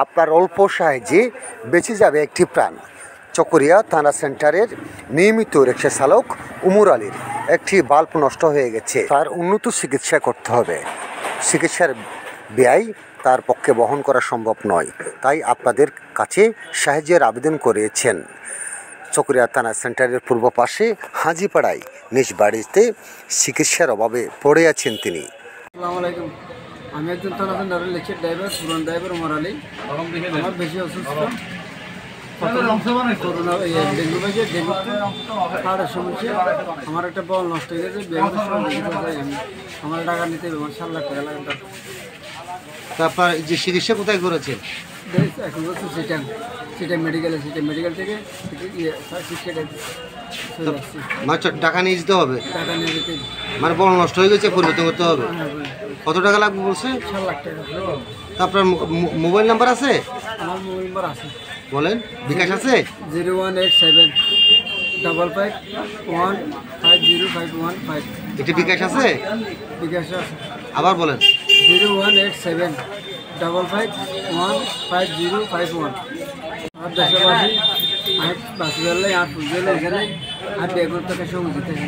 আপনার অল্প সাহায্যে বেঁচে যাবে একটি প্রাণ। চকরিয়া থানা সেন্টারের নিয়মিত রিক্সা চালক উমর আলীর একটি বাল্ব নষ্ট হয়ে গেছে। তার উন্নত চিকিৎসা করতে হবে। চিকিৎসার ব্যয় তার পক্ষে বহন করা সম্ভব নয়, তাই আপনাদের কাছে সাহায্যের আবেদন করেছেন। চকরিয়া থানা সেন্টারের পূর্ব পাশে হাজিপাড়ায় নিজ বাড়িতে চিকিৎসার অভাবে পড়ে আছেন তিনি। আসসালামু আলাইকুম। আমি একজন থানা সেন্টারের রিক্সার ড্রাইভার, পুরান ড্রাইভার উমর আলী। আমার বেশি অসুস্থ, করোনা ডেঙ্গু হয়েছে, ডেঙ্গু কার্ডের সমস্যা। আমার একটা বল নষ্ট হয়ে গেছে, আমি আমার টাকা নিতে হবে, আমার 7 লাখ টাকা লাগে। তারপর যে চিকিৎসা কোথায় করেছেন? এখন হচ্ছে সেটা মেডিকেলে, মেডিকেল থেকে টাকা নিয়ে যেতে হবে, টাকা নিয়ে যেতে মানে বল নষ্ট হয়ে গেছে, পরিবর্তন করতে হবে। কত টাকা লাগবে বলছে? 7 লাখ টাকা। আপনার মোবাইল নাম্বার আছে? আমার মোবাইল নাম্বার আছে। বলেন। বিকাশ আছে? 018755150515। এটি বিকাশ আছে? বিকাশ আছে। আবার বলেন। 018755150515। আর দেশবাসী আর বাসি গেলে আর পুজো গেলে আর বেগুন টাকা সবজি থেকে